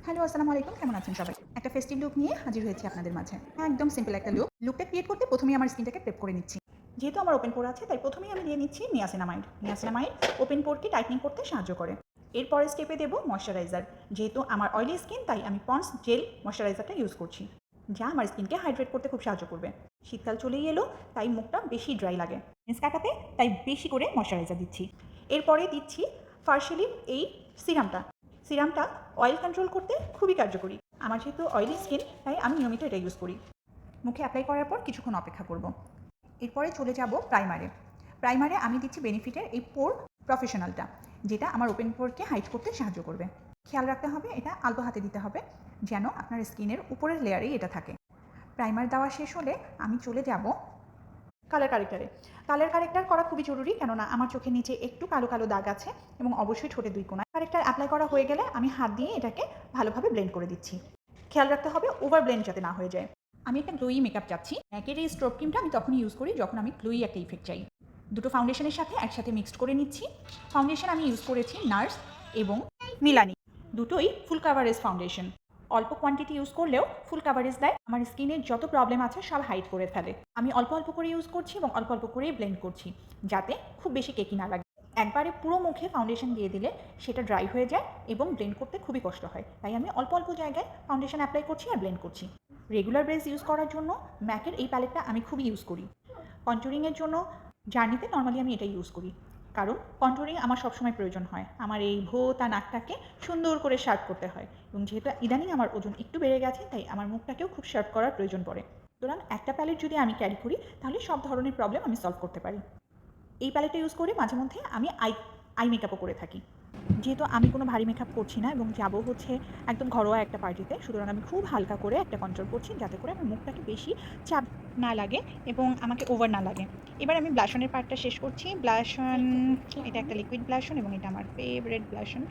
Hello, আসসালামু আলাইকুম। কেমন আছেন সবাই? একটা ফেস্টিভ লুক নিয়ে হাজির হয়েছি আপনাদের মাঝে। একদম সিম্পল একটা লুক। লুকটা ক্রিয়েট করতে প্রথমেই আমার স্কিনটাকে প্রেপ করে নিচ্ছি। যেহেতু আমার ওপেন পোর আছে তাই প্রথমেই আমি দিয়ে নিচ্ছি নিয়াসিনামাইড। নিয়াসিনামাইড ওপেন পোরকে টাইটনিং করতে সাহায্য করে। এরপরের স্টেপে দেব ময়শ্চারাইজার। যেহেতু আমার অয়েলি স্কিন তাই আমি পন্ডস জেল ময়শ্চারাইজারটা ইউজ করছি, যা আমার স্কিনকে হাইড্রেট করতে খুব সাহায্য করবে। শীতকাল চলেই এলো তাই মুখটা বেশি ড্রাই লাগে মেন্স কাটাতে, তাই বেশি করে ময়শ্চারাইজার দিচ্ছি। এরপরে দিচ্ছি ফার্স্টলি এই সিরামটা। সিরামটা অয়েল কন্ট্রোল করতে খুবই কার্যকরী। আমার যেহেতু অয়েলি স্কিন তাই আমি নিয়মিত এটা ইউজ করি। মুখে অ্যাপ্লাই করার পর কিছুক্ষণ অপেক্ষা করব। এরপরে চলে যাব প্রাইমারে। প্রাইমারে আমি দিচ্ছি বেনিফিটের এই পোর প্রফেশনালটা, যেটা আমার ওপেন পোরকে হাইড করতে সাহায্য করবে। খেয়াল রাখতে হবে এটা আলতো হাতে দিতে হবে, যেন আপনার স্কিনের উপরের লেয়ারেই এটা থাকে। প্রাইমার দেওয়া শেষ হলে আমি চলে যাব কালার কারেক্টারে। কালার কারেক্টার করা খুবই জরুরি, কেননা আমার চোখের নিচে একটু কালো কালো দাগ আছে এবং অবশ্যই ঠোঁটে 2 কোণায়। কারেক্টার অ্যাপ্লাই করা হয়ে গেলে আমি হাত দিয়ে এটাকে ভালোভাবে ব্লেন্ড করে দিচ্ছি। খেয়াল রাখতে হবে ওভার ব্লেন্ড যাতে না হয়ে যায়। আমি একটা গ্লোয়ি মেকআপ চাচ্ছি। ম্যাকের এই স্ট্রোব ক্রিমটা আমি তখনই ইউজ করি যখন আমি গ্লোয়ি একটা ইফেক্ট চাই। দুটো ফাউন্ডেশনের সাথে একসাথে মিক্সড করে নিচ্ছি। ফাউন্ডেশন আমি ইউজ করেছি নার্স এবং মিলানি, দুটোই ফুল কাভারেজ ফাউন্ডেশন। অল্প কোয়ান্টিটি ইউজ করলেও ফুল কাভারেজ দেয়, আমার স্কিনের যত প্রবলেম আছে সব হাইড করে ফেলে। আমি অল্প অল্প করে ইউজ করছি এবং অল্প অল্প করেই ব্লেন্ড করছি, যাতে খুব বেশি কেকি না লাগে। একবারে পুরো মুখে ফাউন্ডেশন দিয়ে দিলে সেটা ড্রাই হয়ে যায় এবং ব্লেন্ড করতে খুবই কষ্ট হয়, তাই আমি অল্প অল্প জায়গায় ফাউন্ডেশন অ্যাপ্লাই করছি আর ব্লেন্ড করছি। রেগুলার বেস ইউজ করার জন্য ম্যাকের এই প্যালেটটা আমি খুবই ইউজ করি। কন্টুরিংয়ের জন্য জার্নিতে নর্মালি আমি এটা ইউজ করি, কারণ কন্টুরিং আমার সবসময় প্রয়োজন হয়। আমার এই ভোঁতা নাকটাকে সুন্দর করে শার্প করতে হয়, এবং যেহেতু ইদানিং আমার ওজন একটু বেড়ে গেছে তাই আমার মুখটাকেও খুব শার্প করার প্রয়োজন পড়ে। সুতরাং একটা প্যালেট যদি আমি ক্যারি করি তাহলে সব ধরনের প্রবলেম আমি সলভ করতে পারি। এই প্যালেটটা ইউজ করে মাঝে মধ্যে আমি আই মেকআপও করে থাকি। যেহেতু আমি কোনো ভারী মেকআপ করছি না এবং যাবো হচ্ছে একদম ঘরোয়া একটা পার্টিতে, সুতরাং আমি খুব হালকা করে একটা কন্ট্রোল করছি, যাতে করে আমার মুখটাকে বেশি চাপ না লাগে এবং আমাকে ওভার না লাগে। এবার আমি ব্লাশনের পার্টটা শেষ করছি। ব্লাশন, এটা একটা লিকুইড ব্লাশন এবং এটা আমার ফেভারিট ব্লাশন।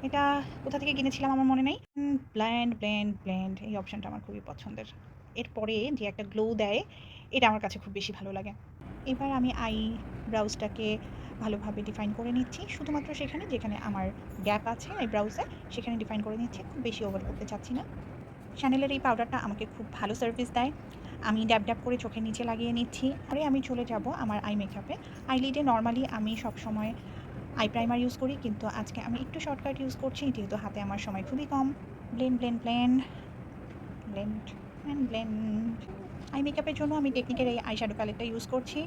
এটা কোথা থেকে কিনেছিলাম আমার মনে নেই। ব্লেন্ড ব্লেন্ড ব্লেন্ড এই অপশানটা আমার খুবই পছন্দের। এরপরে যে একটা গ্লো দেয় এটা আমার কাছে খুব বেশি ভালো লাগে। এবার আমি আই ব্রাউজটাকে ভালোভাবে ডিফাইন করে নিচ্ছি, শুধুমাত্র সেখানে যেখানে আমার গ্যাপ আছে এই ব্রাউজে সেখানে ডিফাইন করে নিচ্ছি, খুব বেশি ওভার করতে চাচ্ছি না। শ্যানেলের এই পাউডারটা আমাকে খুব ভালো সার্ভিস দেয়। আমি ড্যাব ড্যাব করে চোখের নিচে লাগিয়ে নিচ্ছি। পরে আমি চলে যাব আমার আই মেকআপে। আইলিডে নর্মালি আমি সবসময় আই প্রাইমার ইউজ করি, কিন্তু আজকে আমি একটু শর্টকাট ইউজ করছি যেহেতু হাতে আমার সময় খুবই কম। Blend blend blend blend and blend. Eye মেকআপের জন্য আমি টেকনিকের এই আই শ্যাডো প্যালেটটা ইউজ করছি।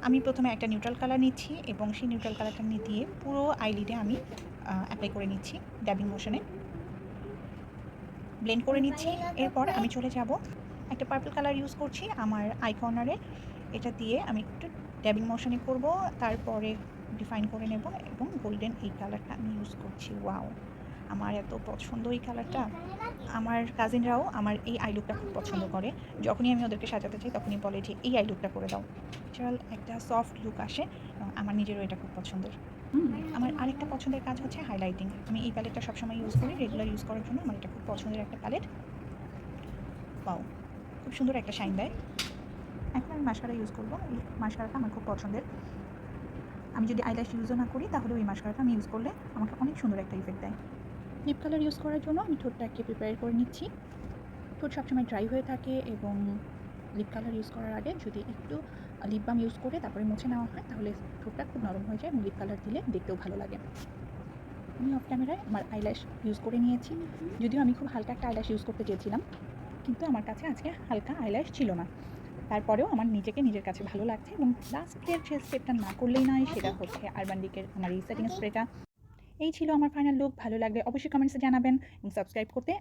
আমি প্রথমে একটা নিউট্রাল কালার নিচ্ছি এবং সেই নিউট্রাল কালারটা দিয়ে পুরো আইলিডে আমি অ্যাপ্লাই করে নিচ্ছি ড্যাবিং মোশনে, ব্লেন্ড করে নিচ্ছি। এরপর আমি চলে যাব একটা পার্পল কালার ইউজ করছি আমার আই কর্নারে, এটা দিয়ে আমি একটু ড্যাবিং মোশনে করব, তারপরে ডিফাইন করে নেব এবং গোল্ডেন এই কালারটা আমি ইউজ করছি। ওয়াও, আমার এত পছন্দ এই কালারটা। আমার কাজিনরাও আমার এই আই লুকটা খুব পছন্দ করে। যখনই আমি ওদেরকে সাজাতে চাই তখনই বলে যে এই আই লুকটা করে দাও। ন্যাচারাল একটা সফট লুক আসে এবং আমার নিজেরও এটা খুব পছন্দের। আমার আরেকটা পছন্দের কাজ হচ্ছে হাইলাইটিং। আমি এই প্যালেটটা সবসময় ইউজ করি রেগুলার ইউজ করার জন্য। আমার এটা খুব পছন্দের একটা প্যালেট। পাও, খুব সুন্দর একটা শাইন দেয়। এখন আমি মাস্কারা ইউজ করবো। এই মাস্কারাটা আমার খুব পছন্দের। আমি যদি আইল্যাশ ইউজও না করি তাহলে ওই মাস্কারাটা আমি ইউজ করলে আমাকে অনেক সুন্দর একটা ইফেক্ট দেয়। লিপ কালার ইউজ করার জন্য আমি ঠোঁটটাকে প্রিপেয়ার করে নিচ্ছি। ঠোঁট সবসময় ড্রাই হয়ে থাকে এবং লিপ কালার ইউজ করার আগে যদি একটু লিপ বাম ইউজ করে তারপরে মুছে নেওয়া হয় তাহলে ঠোঁটটা খুব নরম হয়ে যায় এবং লিপ কালার দিলে দেখতেও ভালো লাগে। আমি অফ ক্যামেরায় আমার আইল্যাশ ইউজ করে নিয়েছি, যদিও আমি খুব হালকা একটা আইল্যাশ ইউজ করতে চেয়েছিলাম, কিন্তু আমার কাছে আজকে হালকা আইল্যাশ ছিল না। তারপরেও আমার নিজের কাছে ভালো লাগছে এবং লাস্টের যে স্টেপটা না করলেই নয়, সেটা হচ্ছে আরবান ডিকের আমার এই সেটিং স্প্রেটা। এই ছিল আমার ফাইনাল লুক। ভালো লাগলে অবশ্যই কমেন্টসে জানাবেন এবং সাবস্ক্রাইব করতে